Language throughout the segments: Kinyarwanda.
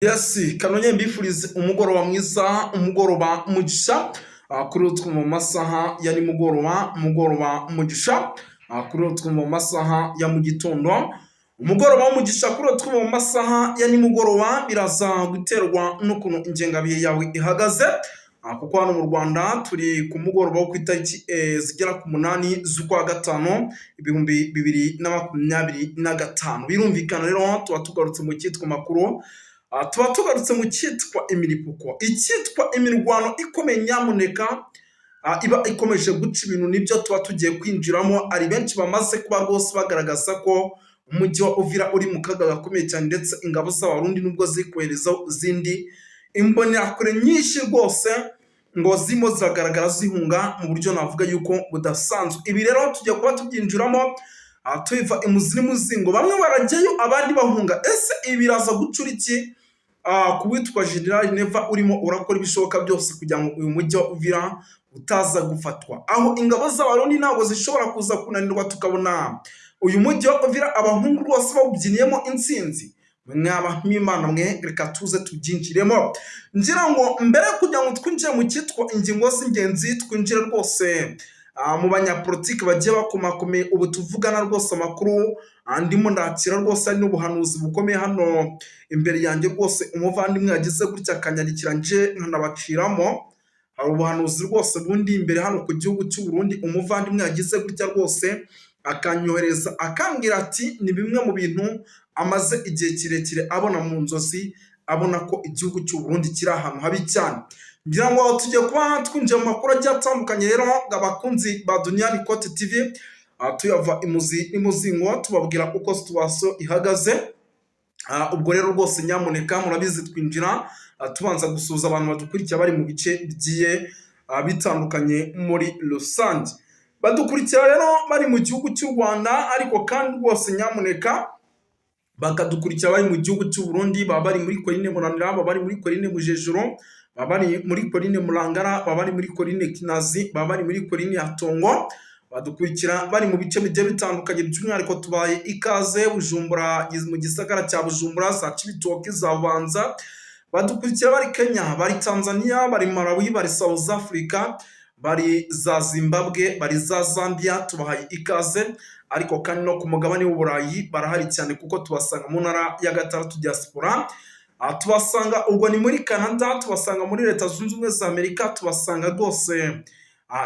Yes, kanonye mbifurize umugoroba mwiza, umugoroba mugisha, kuri utwo mu masaha ya nimugoroba, umugoroba mugisha, kuri utwo mu masaha ya mu gitondo, umugoroba w'umugisha kuri utwo mu masaha ya nimugoroba biraza guterwa n'ukuntu ingengabihe yawe ihagaze, kuko hano mu Rwanda turi ku mugoroba wo ku itariki zigera ku 8 z'ukwa gatanu 2025. Birumvikana rero tuba tugarutse mu cyitwa makuru. Tuba tugarutse mu cyitwa imiripuko, icyitwa imirwano ikomeye nyamuneka, iba ikomeje guca ibintu nibyo tuba tugiye kwinjiramo. Ari benshi bamaze kuba rwose bagaragaza ko umujyi wa Uvira uri mu kaga gakomeye cyane, ndetse ingabo z'abarundi nubwo zikohereza zindi imbonerakure nyinshi rwose ngo zimo ziragaragara zihunga mu buryo navuga yuko budasanzwe. Ibi rero tujya kuba tubyinjiramo tubiva imuzi n'umuzingo, bamwe barajyayo abandi bahunga. Ese ibi biraza gucura iki ku witwa General Neva urimo urakora ibishoboka byose kugira ngo uyu mujyi wa Uvira utaza gufatwa, aho ingabo z'abarundi ntabwo zishobora kuza kunanirwa tukabona uyu mujyi wa Uvira abahungu rwose bawubyiniyemo intsinzi? Mwaba nk'Imana mwe, reka tuze tubyinjiremo. Ngira ngo mbere kugira ngo twinjire mu cyitwa ingingo z'ingenzi, twinjire rwose mu banyapolitiki bagiye bakomakomeye. Ubu tuvugana rwose amakuru ndimo ndakira rwose ari n'ubuhanuzi bukomeye hano imbere yanjye rwose. Umuvandimwe yagize gutya akanyandikira nje nkanabaciramo. Hari ubuhanuzi rwose bundi imbere hano ku gihugu cy'u Burundi. Umuvandimwe yagize gutya rwose akanyohereza akambwira ati ni bimwe mu bintu amaze igihe kirekire abona mu nzozi, abona ko igihugu cy'u Burundi kiri ahantu habi cyane. Ngira ngo tujye kuba twinjiye mu makuru agiye atandukanye rero abakunzi ba Duniani Kote TV, tuyava imuzi n'umuzingo tubabwira uko situation ihagaze. Ubwo rero rwose nyamuneka murabizi twinjira tubanza gusuza abantu badukurikira bari mu bice bigiye bitandukanye muri rusange. Badukurikira rero bari mu gihugu cy'u Rwanda, ariko kandi rwose nyamuneka bakadukurikira bari mu gihugu cy'u Burundi, baba bari muri Coline Muramira, baba bari muri Coline Bujejuru, baba bari muri Coline Murangara, baba bari muri Coline Kinazi, baba bari muri Coline ya Tongo. Badukurikira bari mu bice bigiye bitandukanye, by'umwihariko tubaye ikaze Bujumbura, mu gisagara cya Bujumbura, za Cibitoke, za Bubanza. Badukurikira bari Kenya, bari Tanzania, bari Malawi, bari South Africa, bari za Zimbabwe, bari za Zambia, tubahaye ikaze. Ariko kandi no ku mugabane w'Uburayi barahari cyane, kuko tubasanga mu ntara ya gatandatu diaspora. Tubasanga ubwo ni muri Canada, tubasanga muri Leta Zunze Ubumwe za Amerika, tubasanga rwose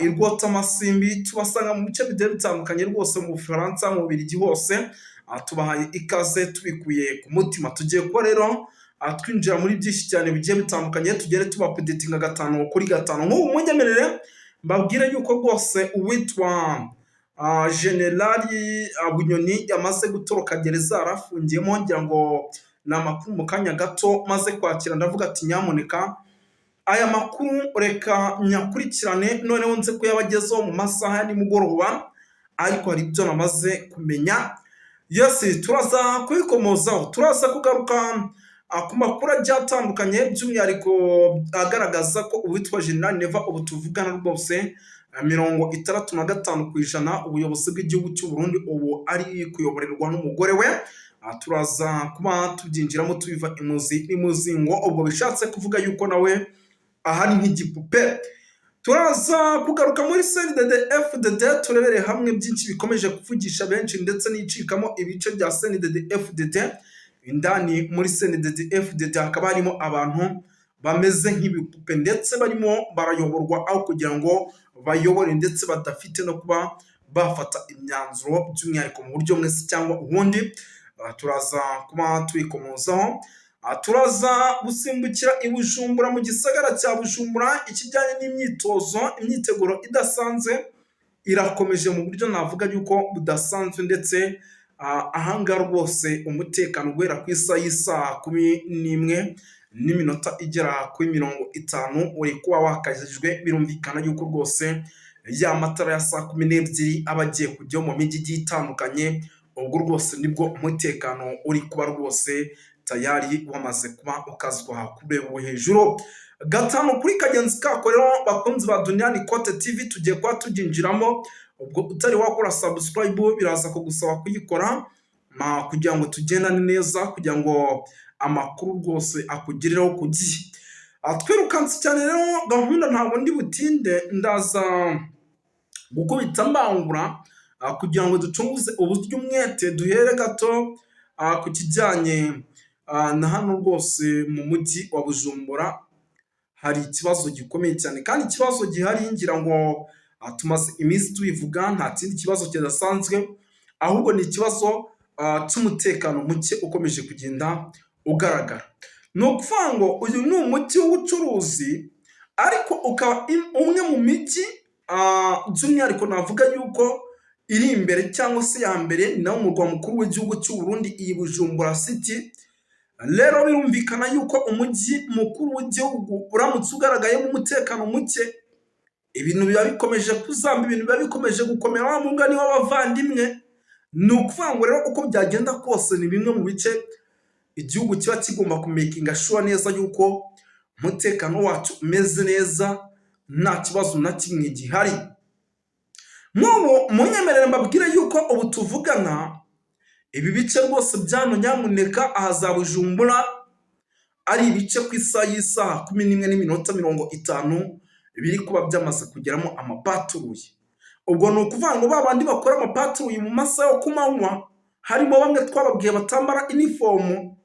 i Rwotamasimbi, tubasanga mu bice bigiye bitandukanye rwose, mu Bufaransa, mu Bubiligi hose. Tubahaye ikaze tubikuye ku mutima. Tugiye kuba rero twinjira muri byinshi cyane bigiye bitandukanye, tugere tubapedetinga 5 kuri 5. Nk'ubu munyemerere mbabwire yuko rwose uwitwa Generali Bunyoni yamaze gutoroka gereza arafungiyemo. Ngira ngo ni amakuru mu kanya gato maze kwakira, ndavuga ati nyamuneka aya makuru reka nyakurikirane, noneho nze kuyabagezaho mu masaha ya nimugoroba, ariko hari ibyo namaze kumenya. Yes, turaza kubikomozaho, turaza kugaruka ku makuru agiye atandukanye, by'umwihariko agaragaza ko uwitwa General Neva ubu tuvugana rwose 65% ubuyobozi bw'igihugu cy'u Burundi ubu ari kuyoborerwa n'umugore we. Turaza kuba tubyinjiramo tubiva imuzi n'umuzingo, ubwo bishatse kuvuga yuko nawe ahari nk'igipupe. Turaza kugaruka muri CNDD FDD, turebere hamwe byinshi bikomeje kuvugisha benshi, ndetse n'icikamo ibice bya CNDD FDD. Indani muri CNDD FDD hakaba harimo abantu bameze nk'ibipupe, ndetse barimo barayoborwa aho kugira ngo bayobore, ndetse badafite no kuba bafata imyanzuro, by'umwihariko mu buryo mwese cyangwa ubundi. Turaza kuba twikomozaho. Turaza gusimbukira i Bujumbura, mu gisagara cya Bujumbura. Ikijyanye n'imyitozo, imyiteguro idasanzwe irakomeje mu buryo navuga yuko budasanzwe, ndetse ahangaha rwose umutekano guhera ku isaha 11:50 igera kuri 50 uri kuba wakajijwe. Birumvikana yuko rwose ya matara ya saa 12 aba agiye kujya mu mijyi igiye itandukanye. Ubwo rwose nibwo umutekano uri kuba rwose tayari wamaze kuba ukazwa ku rwego hejuru. 5 kuri kagenzi kako rero bakunzi ba Duniani Kote TV, tugiye kuba tuginjiramo. Ubwo utari wakora subscribe biraza kugusaba kuyikora kugira ngo tugendane neza, kugira ngo amakuru rwose akugereho ku gihe. Twirukanse cyane rero gahunda ntabwo ndi butinde, ndaza gukubita mbangura kugira ngo ducunguze uburyo umwete duhere gato ku kijyanye na hano rwose mu mujyi wa Bujumbura. Hari ikibazo gikomeye cyane kandi ikibazo gihari ngira ngo tumaze iminsi tubivuga, nta kindi kibazo kidasanzwe ahubwo ni ikibazo cy'umutekano muke ukomeje kugenda ugaragara. Ni ukuvuga ngo uyu ni umujyi w'ubucuruzi ariko ukaba umwe mu mijyi by'umwihariko navuga yuko iri imbere cyangwa se ya mbere, ni nawo murwa mukuru w'igihugu cy'u Burundi, iyi Bujumbura City. Rero birumvikana yuko umujyi mukuru w'igihugu uramutse ugaragayemo umutekano muke, ibintu biba bikomeje kuzamba, ibintu biba bikomeje gukomera wa mungani w'abavandimwe. Ni ukuvuga ngo rero uko byagenda kose ni bimwe mu bice igihugu kiba kigomba kumekinga sure neza yuko umutekano wacu umeze neza, nta kibazo na kimwe gihari. Nk'ubu munyemerere mbabwire yuko ubu tuvugana ibi bice rwose byano nyamuneka aha za Bujumbura ari ibice ku isaha 11:50 biri kuba byamaze kugeramo amapaturuye. Ubwo ni ukuvuga ngo babandi bakora amapaturuye mu masaha yo ku manywa, harimo bamwe twababwiye batambara inifomu,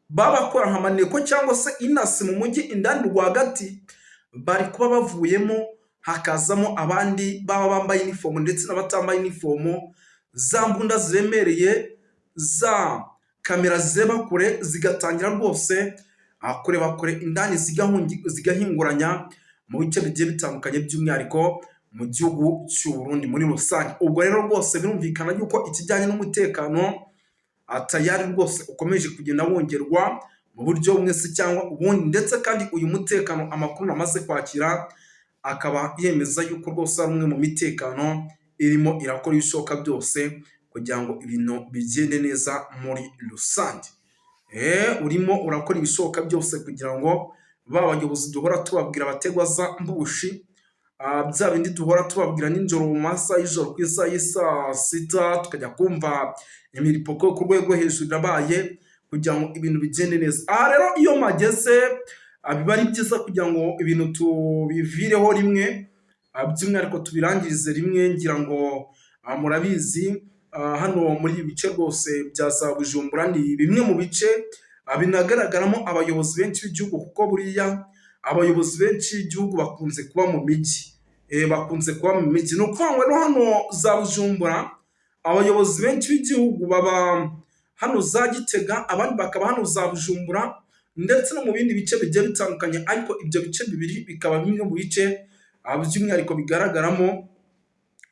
babakora nka maneko cyangwa se inasi mu mujyi indani rwagati, bari kuba bavuyemo hakazamo abandi baba bambaye inifomu ndetse n'abatambaye inifomu, za mbunda ziremereye, za kamera zireba kure zigatangira rwose kureba kure indani zigahinguranya mu bice bigiye bitandukanye by'umwihariko mu gihugu cy'u Burundi muri rusange. Ubwo rero rwose birumvikana yuko ikijyanye n'umutekano tayari rwose ukomeje kugenda wongerwa mu buryo bumwe se cyangwa ubundi, ndetse kandi uyu mutekano amakuru namaze kwakira akaba yemeza yuko rwose ari umwe mu mitekano irimo irakora ibishoboka byose kugira ngo ibintu bigende neza muri rusange. Urimo urakora ibishoboka byose kugira ngo babayobozi duhora tubabwira bategwa za mbushi, bya bindi duhora tubabwira nijoro mu masaha y'ijoro ku isaha y'isaa 6 tukajya kumva imiripoko ku rwego hejuru irabaye kugira ngo ibintu bigende neza. Aha rero iyo mageze biba ari byiza kugira ngo ibintu tubivireho rimwe, by'umwihariko tubirangirize rimwe. Ngira ngo murabizi hano muri ibi bice rwose bya za Bujumbura ni bimwe mu bice binagaragaramo abayobozi benshi b'igihugu, kuko buriya abayobozi benshi b'igihugu bakunze kuba mu mijyi, Ni ukuvuga ngo rero hano za Bujumbura abayobozi benshi b'igihugu baba hano za Gitega, abandi bakaba hano za Bujumbura ndetse no mu bindi bice bigiye bitandukanye, ariko ibyo bice bibiri bikaba bimwe mu bice by'umwihariko bigaragaramo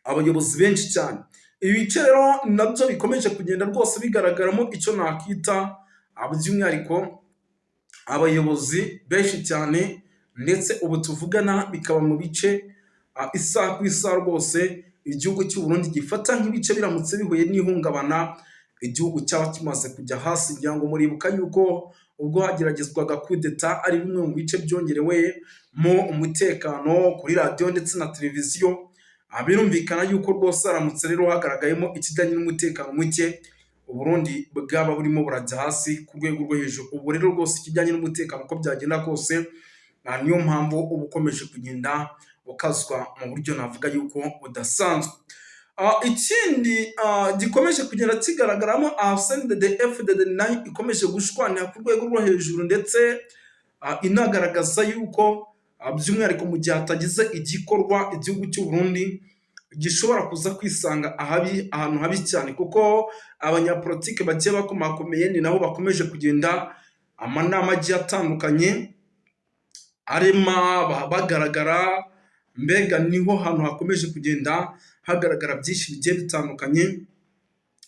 abayobozi benshi cyane. Ibi bice rero nabyo bikomeje kugenda rwose bigaragaramo icyo nakita by'umwihariko abayobozi benshi cyane, ndetse ubu tuvugana bikaba mu bice isaha ku isaha rwose igihugu cy'u Burundi gifata nk'ibice biramutse bihuye n'ihungabana igihugu cyaba kimaze kujya hasi. Ngira ngo muribuka yuko ubwo hageragezwaga kudeta ari bimwe mu bice byongerewe mu umutekano kuri radiyo ndetse na televiziyo. Birumvikana yuko rwose haramutse rero hagaragayemo ikijyanye n'umutekano muke, u Burundi bwaba burimo burajya hasi ku rwego rwo hejuru. Ubu rero rwose ikijyanye n'umutekano uko byagenda kose, niyo mpamvu uba ukomeje kugenda ukazwa mu buryo navuga yuko budasanzwe. Ikindi gikomeje kugenda kigaragaramo CNDD-FDD nayo ikomeje gushwanira ku rwego rwo hejuru, ndetse inagaragaza yuko by'umwihariko mu gihe hatagize igikorwa igihugu cy'u Burundi gishobora kuza kwisanga ahantu habi cyane, kuko abanyapolitike bagiye bakomakomeye ni nabo bakomeje kugenda amanama agiye atandukanye arema bagaragara, mbega niho hantu hakomeje kugenda hagaragara byinshi bigiye bitandukanye,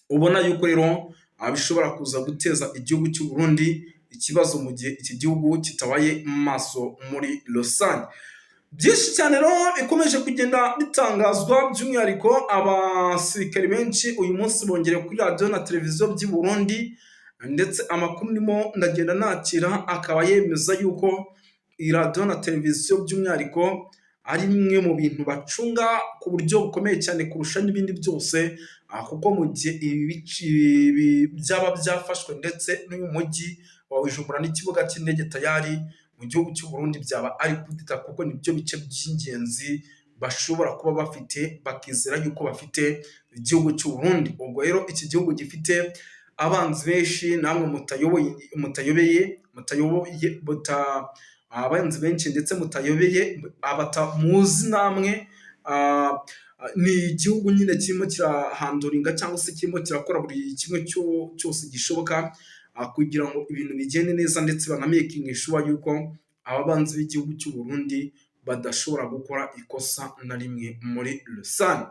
ubona yuko rero bishobora kuza guteza igihugu cy'u Burundi ikibazo mu gihe iki gihugu kitabaye maso muri rusange. Byinshi cyane rero bikomeje kugenda bitangazwa, by'umwihariko abasirikari benshi uyu munsi bongerewe kuri radiyo na televiziyo by'i Burundi, ndetse amakuru ndimo ndagenda nakira akaba yemeza yuko iyi radiyo na televiziyo by'umwihariko ari bimwe mu bintu bacunga ku buryo bukomeye cyane kurusha n'ibindi byose, kuko mu gihe ibi byaba byafashwe ndetse n'uyu mujyi wa Bujumbura n'ikibuga cy'indege tayari mu gihugu cy'u Burundi byaba ari kudeta, kuko nibyo bice by'ingenzi bashobora kuba bafite, bakizera yuko bafite igihugu cy'u Burundi. Ubwo rero iki gihugu gifite abanzi benshi, namwe abanzi benshi ndetse mutayobeye, abatamuzi namwe. Ni igihugu nyine kirimo kirahanduringa cyangwa se kirimo kirakora buri kimwe cyose gishoboka kugira ngo ibintu bigende neza, ndetse banamakingisha yuko aba banzi b'igihugu cy'u Burundi badashobora gukora ikosa na rimwe muri rusange.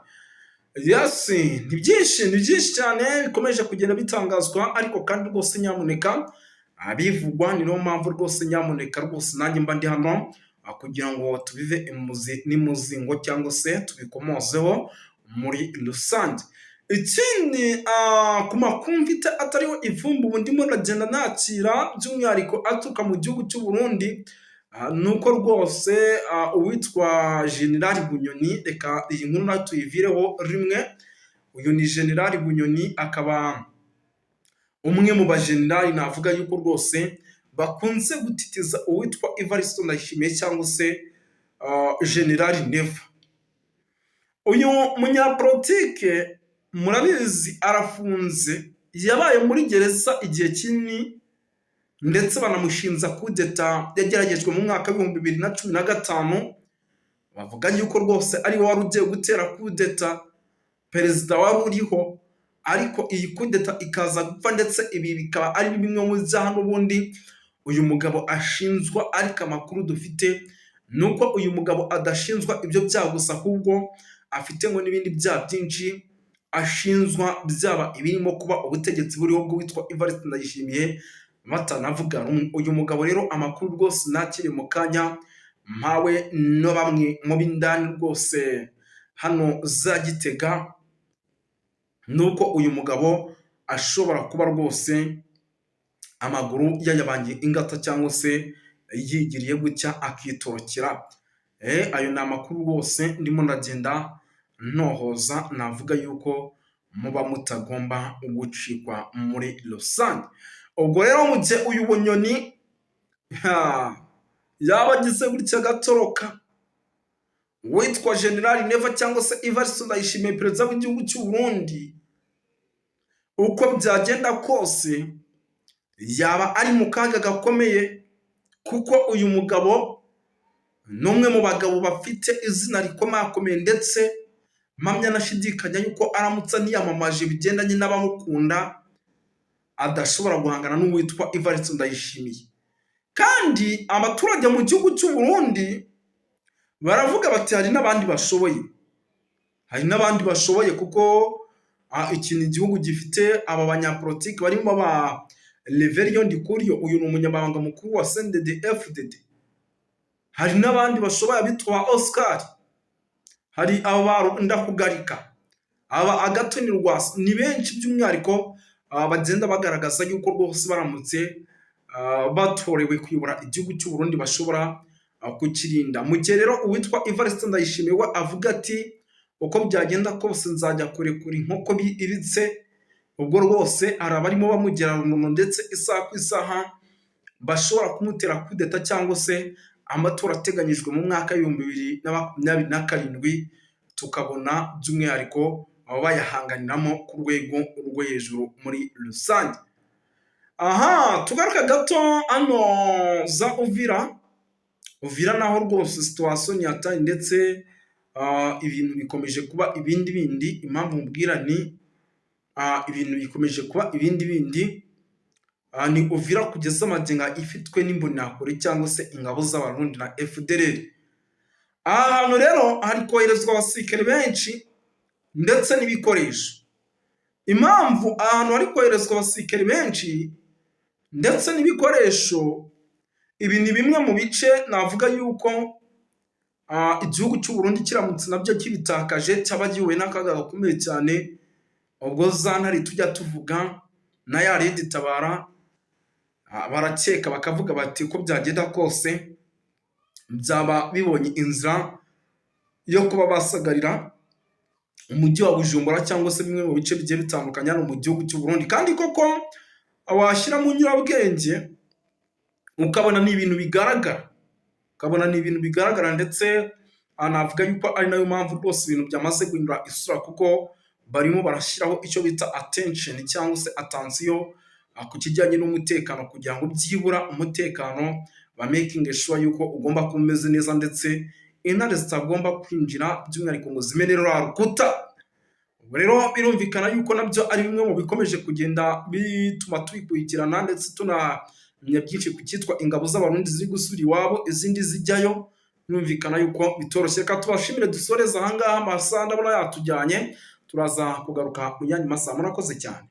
Ni byinshi cyane bikomeje kugenda bitangazwa, ariko kandi rwose nyamuneka abivugwa, ni niyo mpamvu rwose nyamuneka rwose nanjye mba ndi hano kugira ngo tubive imuzi n'imuzingo cyangwa se tubikomozeho muri rusange. Ikindi ku makuru mfite atariho ivumbi ubu ndimo ndagenda nakira by'umwihariko aturuka mu gihugu cy'u Burundi, nuko rwose uwitwa General Bunyoni, reka iyi nkuru nayo tuyivireho rimwe. Uyu ni General Bunyoni, akaba umwe mu bajenerali navuga yuko rwose bakunze gutitiza uwitwa Evariste Ndayishimiye cyangwa se General Neva. Uyu munyapolitike murabizi arafunze, yabaye muri gereza igihe kinini, ndetse banamushinja kudeta yageragejwe mu mwaka w'ibihumbi 2015. Bavuga yuko rwose ari we wari ugiye gutera kudeta perezida wari uriho, ariko iyi kudeta ikaza gupfa, ndetse ibi bikaba ari bimwe mu byaha n'ubundi uyu mugabo ashinjwa. Ariko amakuru dufite nuko uyu mugabo adashinjwa ibyo byaha gusa, ahubwo afite ngo n'ibindi byaha byinshi ashinjwa, byaba ibirimo kuba ubutegetsi buriho bw'uwitwa Evariste Ndayishimiye batanavuga. Uyu mugabo rero amakuru rwose nakiri mu kanya mpawe no bamwe mu b'indani rwose hano za Gitega, nuko uyu mugabo ashobora kuba rwose amaguru yayabanye ingata cyangwa se yigiriye gutya akitorokera. Ayo ni amakuru rwose ndimo ndagenda ntohoza, navuga yuko muba mutagomba gucikwa muri rusange. Ubwo rero mu gihe uyu Bunyoni yaba agize gutya agatoroka, witwa General Neva cyangwa se Evariste Ndayishimiye perezida w'igihugu cy'u Burundi, uko byagenda kose yaba ari mu kaga gakomeye, kuko uyu mugabo ni umwe mu bagabo bafite izina rikomakomeye, ndetse mpamya nashidikanya yuko aramutse niyamamaje bigendanye n'abamukunda adashobora guhangana n'uwitwa Evariste Ndayishimiye. Kandi abaturage mu gihugu cy'u Burundi baravuga bati hari n'abandi bashoboye, kuko iki ni igihugu gifite aba banyapolitiki barimo ba Reverien Ndikuriyo, uyu ni umunyamabanga mukuru wa CNDD-FDD. Hari n'abandi bashoboye abitwa Oscar, hari aba Ndakugarika, aba Agathon Rwasa, ni benshi by'umwihariko bagenda bagaragaza yuko rwose baramutse batorewe kuyobora igihugu cy'u Burundi bashobora kukirinda. Mu gihe rero uwitwa Evariste Ndayishimiye we avuga ati uko byagenda kose nzajya kurekura inkoko ibitse, ubwo rwose hari abarimo bamugera umuntu, ndetse isaha ku isaha bashobora kumutera kudeta, cyangwa se amatora ateganyijwe mu mwaka w'ibihumbi 2027 tukabona by'umwihariko abo bayahanganiramo ku rwego rwo hejuru muri rusange. Tugaruka gato hano za Uvira naho rwose situation yataye, ndetse ibintu bikomeje kuba ibindi bindi. Impamvu mubwira ni ibintu bikomeje kuba ibindi bindi, ni Uvira kugeza amaginga ifitwe n'imbonakure cyangwa se ingabo z'abarundi na FDLR. Hano rero hari koherezwa abasirikare benshi ndetse n'ibikoresho. Impamvu ahantu hari koherezwa abasirikare benshi ndetse n'ibikoresho, ibi ni bimwe mu bice navuga yuko igihugu cy'u Burundi kiramutse nabyo kibitakaje cyaba gihuye n'akaga gakomeye cyane. Ubwo za ntare tujya tuvuga na ya Red Tabara barakeka bakavuga bati ko byagenda kose byaba bibonye inzira yo kuba basagarira umujyi wa Bujumbura cyangwa se bimwe mu bice bigiye bitandukanye hano mu gihugu cy'u Burundi. Kandi koko washyira mu nyurabwenge ukabona ni ibintu bigaragara, ndetse navuga yuko ari nayo mpamvu rwose ibintu byamaze guhindura isura, kuko barimo barashyiraho icyo bita attention cyangwa se attention ku kijyanye n'umutekano, kugira ngo byibura umutekano ba making sure yuko ugomba kuba umeze neza, ndetse intare zitagomba kwinjira by'umwihariko ngo zimene ruriya rukuta. Ubu rero birumvikana yuko nabyo ari bimwe mu bikomeje kugenda bituma tubikurikirana, ndetse tunamenya byinshi ku cyitwa ingabo z'abarundi ziri gusubira iwabo, izindi zijyayo. Birumvikana yuko bitoroshye. Reka tubashimire, dusoreze ahangaha, amasaha ndabona yatujyanye, turaza kugaruka mu yandi masaha. Murakoze cyane.